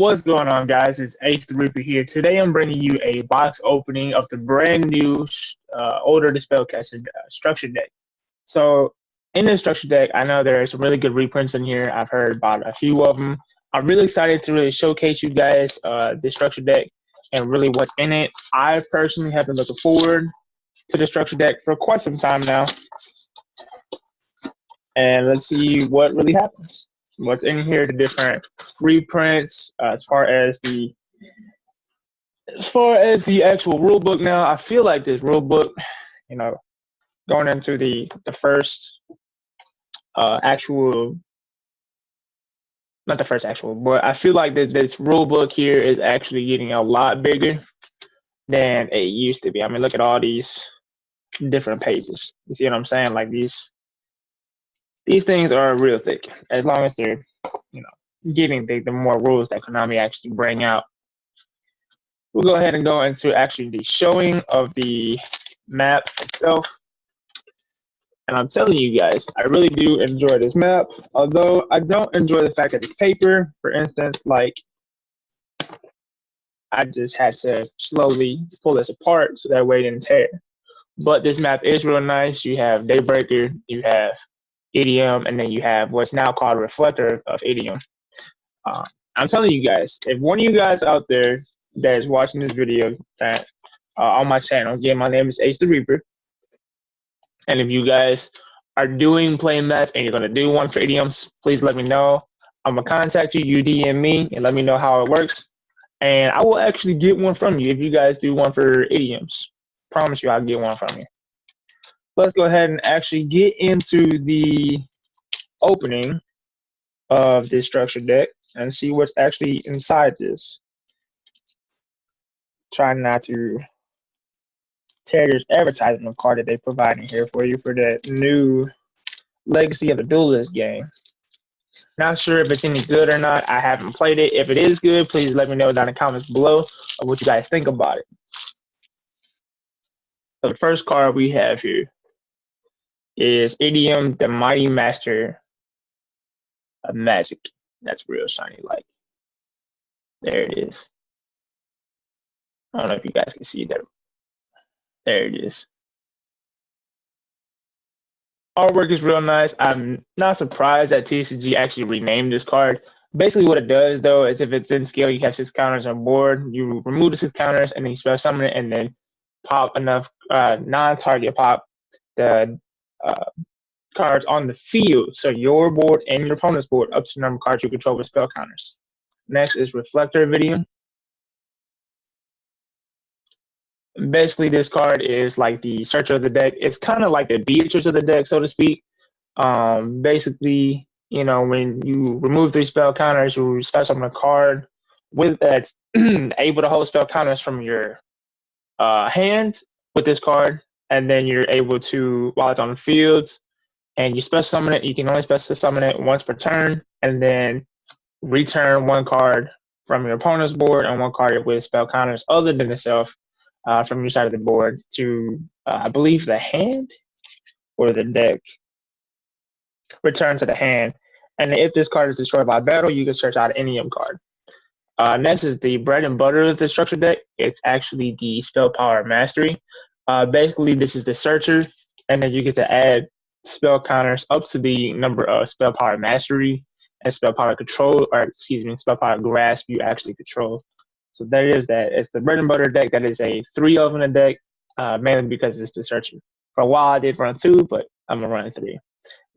What's going on, guys? It's Ace the Reaper here. Today I'm bringing you a box opening of the brand new Older the Spellcaster structure deck. So in this structure deck, I know there are some really good reprints in here. I've heard about a few of them. I'm really excited to really showcase you guys this structure deck and really what's in it. I personally have been looking forward to the structure deck for quite some time now. And let's see what really happens. What's in here, the different reprints, as far as the actual rule book. Now, I feel like this rule book, going into the first actual, not the first actual, but I feel like this rule book here is actually getting a lot bigger than it used to be. I mean, look at all these different pages. You see what I'm saying? Like these things are real thick. As long as they're, getting the more rules that Konami actually bring out. We'll go ahead and go into actually the showing of the map itself. And I'm telling you guys, I really do enjoy this map, although I don't enjoy the fact that it's paper. For instance, like I just had to slowly pull this apart so that way it didn't tear. But this map is real nice. You have Daybreaker, you have Idiom, and then you have what's now called Reflector of Idiom. I'm telling you guys, if one of you guys out there that is watching this video that on my channel, again, my name is Ace the Reaper, and if you guys are doing playing mats and you're gonna do one for idioms, please let me know. I'm gonna contact you. You DM me and let me know how it works, and I will actually get one from you if you guys do one for idioms. Promise you, I'll get one from you. Let's go ahead and actually get into the opening of this structure deck and see what's actually inside this. Try not to tear this advertisement card that they provide in here for you for that new Legacy of the Duelist game. Not sure if it's any good or not. I haven't played it. If it is good, please let me know down in the comments below of what you guys think about it. So the first card we have here is Idiom, the Mighty Master of Magic. That's real shiny like. There it is. I don't know if you guys can see that. There it is. Artwork is real nice. I'm not surprised that TCG actually renamed this card. Basically what it does though is if it's in scale, you have 6 counters on board. You remove the 6 counters and then you spell summon it and then pop enough non-target pop the cards on the field. So your board and your opponent's board up to the number of cards you control with spell counters. Next is Reflector Video. Basically, this card is like the searcher of the deck. It's kind of like the Beatrice of the deck, so to speak. Basically, when you remove 3 spell counters, you spell summon a card with that's able to hold spell counters from your hand with this card, and then you're able to, while it's on the field, and you special summon it, you can only special summon it once per turn, and then return 1 card from your opponent's board and 1 card with spell counters other than itself from your side of the board to, I believe, the hand or the deck. Return to the hand. And if this card is destroyed by battle, you can search out an Endymion card. Next is the bread and butter of the structure deck. It's actually the Spell Power Mastery. Basically, this is the searcher, and then you get to add spell counters up to the number of Spell Power Mastery and Spell Power Control, or excuse me, Spell Power Grasp you actually control. So there is that. It's the bread and butter deck. That is a 3 of in the deck, mainly because it's the searcher. For a while, I did run 2, but I'm going to run 3.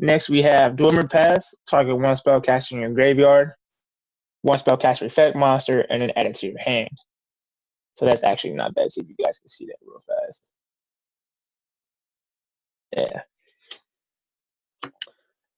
Next, we have Dwemer Path. Target 1 spellcaster in your graveyard, 1 spellcaster effect monster, and then add it to your hand. So that's actually not bad. See if you guys can see that real fast. Yeah.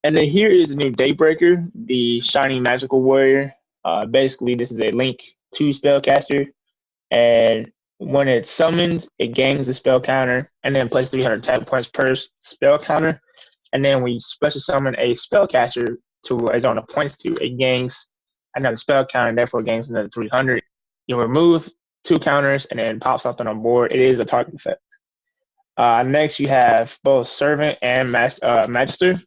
And then here is the new Daybreaker, the Shiny Magical Warrior. Basically, this is a Link 2 spellcaster, and when it summons, it gains a spell counter, and then plays 300 attack points per spell counter. And then when you special summon a spellcaster to a zone of points to, it gains another spell counter, and therefore gains another 300. You remove 2 counters, and then pop something on board. It is a target effect. Next, you have both Servant and Magister.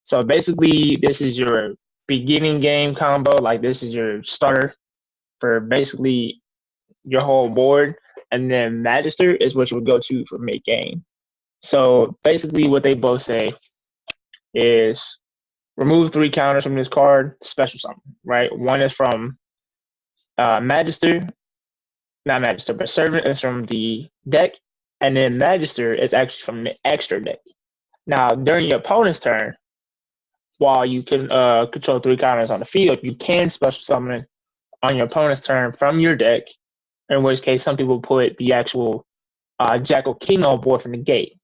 So basically, this is your beginning game combo, like this is your starter for basically your whole board, and then Magister is what you would go to for mid game. So basically, what they both say is remove 3 counters from this card, special summon, right? One is from Magister, not Magister, but Servant is from the deck, and then Magister is actually from the extra deck. Now, during your opponent's turn, while you can control 3 counters on the field, you can special summon on your opponent's turn from your deck, in which case some people put the actual Jackal King on board from the gate.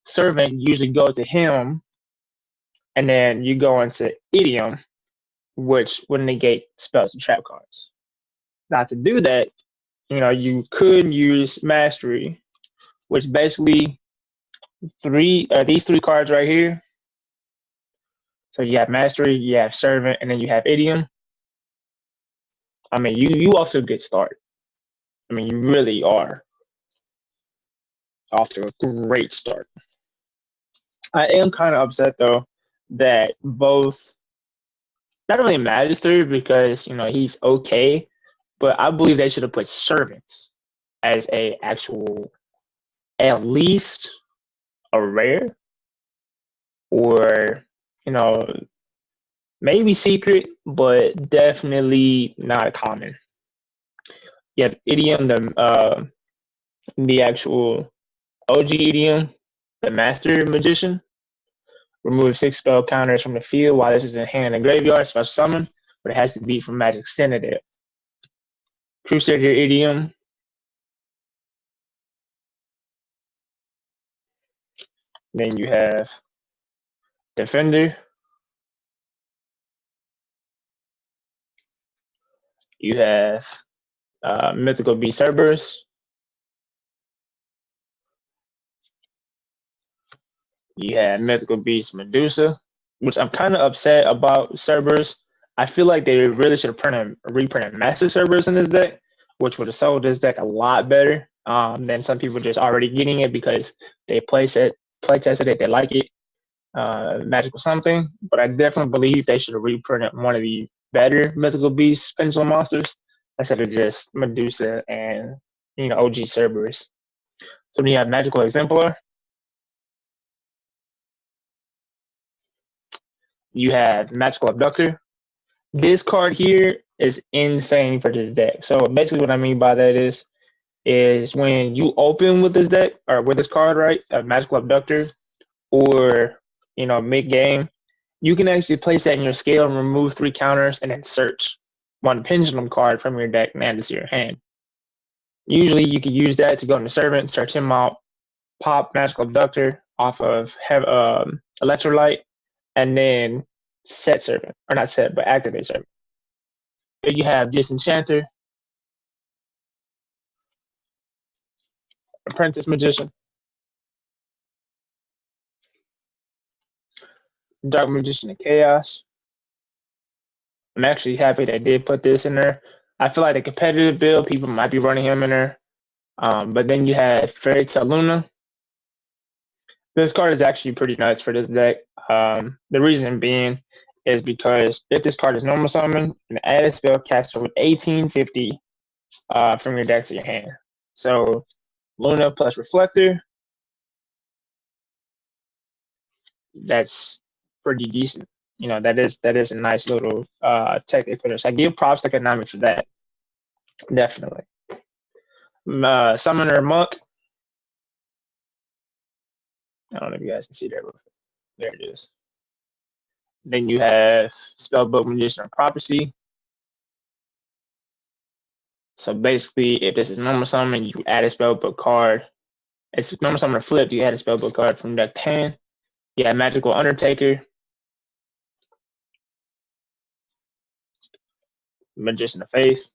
Servant usually go to him, and then you go into Idiom, which would negate spells and trap cards. Now, to do that, you could use Mastery, which basically these 3 cards right here. So you have Mastery, you have Servant, and then you have Idiom. I mean, you off to a good start. I mean, you really are off to a great start. I am kind of upset though that both, not really Magister because he's okay, but I believe they should have put Servants as a actual, at least a rare, or maybe secret, but definitely not a common. You have Idiom, the actual OG Idiom, the Master Magician. Remove 6 spell counters from the field while this is in hand in the graveyard, special summon, but it has to be from Magic Citadel. Crusader Idiom. Then you have Defender. You have Mythical Beast Cerberus. You have Mythical Beast Medusa, which I'm kind of upset about Cerberus. I feel like they really should have reprinted Master Cerberus in this deck, which would have sold this deck a lot better than some people just already getting it because they play tested it, they like it, magical something. But I definitely believe they should have reprinted one of the better Mythical Beast Pendulum monsters instead of just Medusa and OG Cerberus. So then you have Magical Exemplar. You have Magical Abductor. This card here is insane for this deck. So basically what I mean by that is when you open with this deck or with this card, right, a Magical Abductor, or mid-game, you can actually place that in your scale and remove 3 counters and then search one Pendulum card from your deck and add it to your hand. Usually you can use that to go into Servant, search him out, pop Magical Abductor off of Electrolyte, and then set Servant, or not set, but activate Servant. Here you have Disenchanter, Apprentice Magician, Dark Magician of Chaos. I'm actually happy they did put this in there. I feel like the competitive build, people might be running him in there. But then you have Fairy Tale Luna. This card is actually pretty nuts for this deck. The reason being is because if this card is normal summon, and add a Spellcaster with 1850 from your deck to your hand. So Luna plus Reflector, that's pretty decent. That is a nice little tech they put. I give props to Konami for that. Definitely. Summoner Monk. I don't know if you guys can see that. There it is. Then you have Spellbook Magician of Prophecy. So basically, if this is normal summon, you add a Spellbook card. It's normal summon flip, you add a Spellbook card from deck to hand. You have Magical Undertaker, Magician of Faith,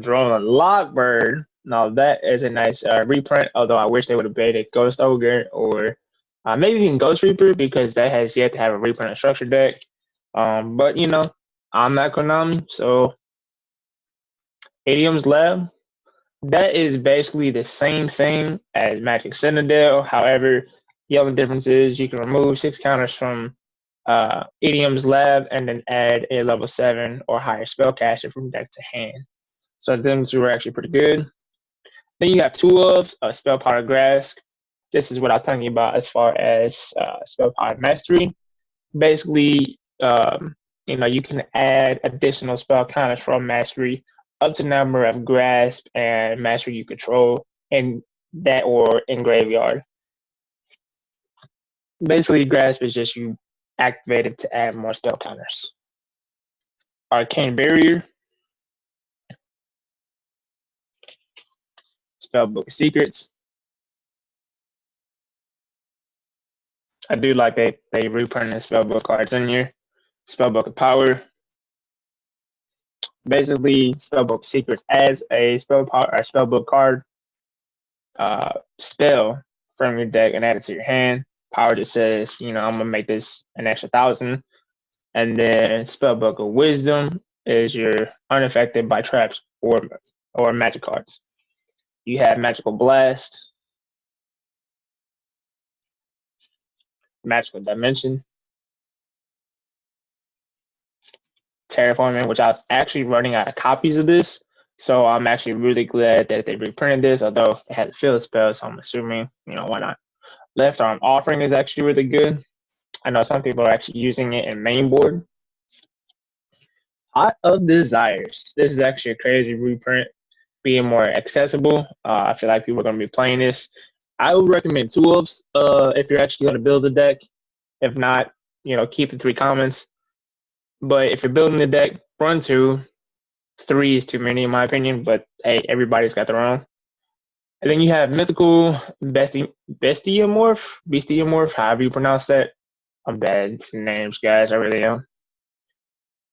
Drone Lockbird. Now that is a nice reprint, although I wish they would have made it Ghost Ogre or maybe even Ghost Reaper, because that has yet to have a reprint of Structure deck. But I'm not Konami, so Idiom's Lab, that is basically the same thing as Magic Citadel. However, The other difference is you can remove 6 counters from Idiom's lab and then add a level 7 or higher spellcaster from deck to hand. So them two are actually pretty good. Then you have two of Spell Power Grasp. This is what I was talking about as far as Spell Power Mastery. Basically, you can add additional spell counters from Mastery up to the number of Grasp and Mastery you control in that or in Graveyard. Basically, Grasp is just you activate it to add more spell counters. Arcane Barrier, Spellbook of Secrets. I do like that they reprinted the Spellbook cards in here. Spellbook of Power. Basically, Spellbook Secrets as a spellbook card spell from your deck and add it to your hand. Power just says, I'm gonna make this an extra 1,000. And then Spellbook of Wisdom is you're unaffected by traps or magic cards. You have Magical Blast, Magical Dimension, Terraforming, which I was actually running out of copies of this. So I'm actually really glad that they reprinted this, although it has a field spell, so I'm assuming, why not? Left Arm Offering is actually really good. I know some people are actually using it in main board. Pot of Desires. This is actually a crazy reprint, being more accessible. I feel like people are going to be playing this. I would recommend 2 ofs if you're actually going to build a deck. If not, keep the 3 commons. But if you're building the deck, run 2. 3 is too many in my opinion, but hey, everybody's got their own. And then you have Mythical Bestiamorph, however you pronounce that. I'm bad at names, guys, I really am.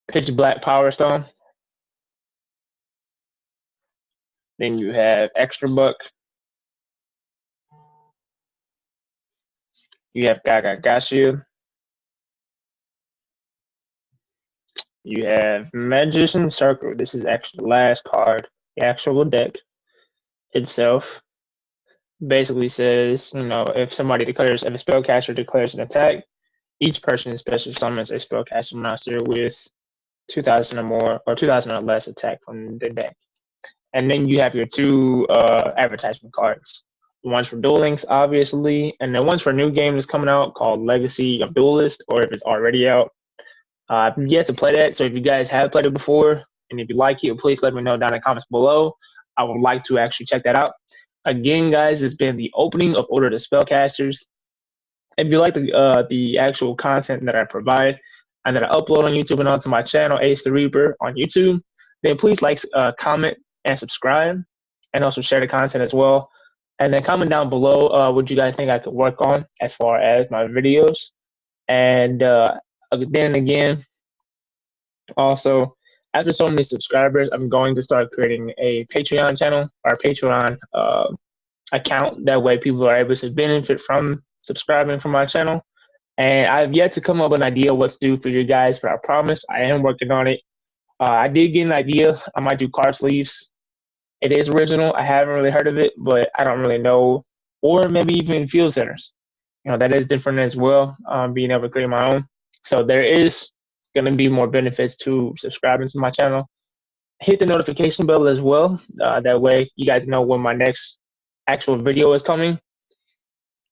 Pitch Black Power Stone. Then you have Extra Buck. You have Gagagashu. You have Magician Circle. This is actually the last card, the actual deck itself. Basically says, if a spellcaster declares an attack, each person special summons a spellcaster monster with 2,000 or more or 2,000 or less attack from the deck. And then you have your 2 advertisement cards. The ones for Duel Links, obviously, and the ones for new games coming out called Legacy of Duelist, or if it's already out. I've yet to play that, so if you guys have played it before, and if you like it, please let me know down in the comments below. I would like to actually check that out. Again, guys, it's been the opening of Order of the Spellcasters. If you like the actual content that I provide and that I upload on YouTube and onto my channel, AceTheReaper on YouTube, then please like, comment, and subscribe, and also share the content as well. And then comment down below what you guys think I could work on as far as my videos. And then again, also, after so many subscribers, I'm going to start creating a Patreon channel or Patreon account. That way people are able to benefit from subscribing from my channel. And I've yet to come up with an idea what to do for you guys, but I promise I am working on it. I did get an idea. I might do card sleeves. It is original. I haven't really heard of it, but I don't really know. Or maybe even field centers. That is different as well, being able to create my own. So there is going to be more benefits to subscribing to my channel. Hit the notification bell as well. That way you guys know when my next actual video is coming.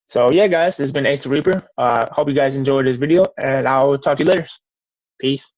So yeah, guys, this has been AceTheReaper. Hope you guys enjoyed this video, and I'll talk to you later. Peace.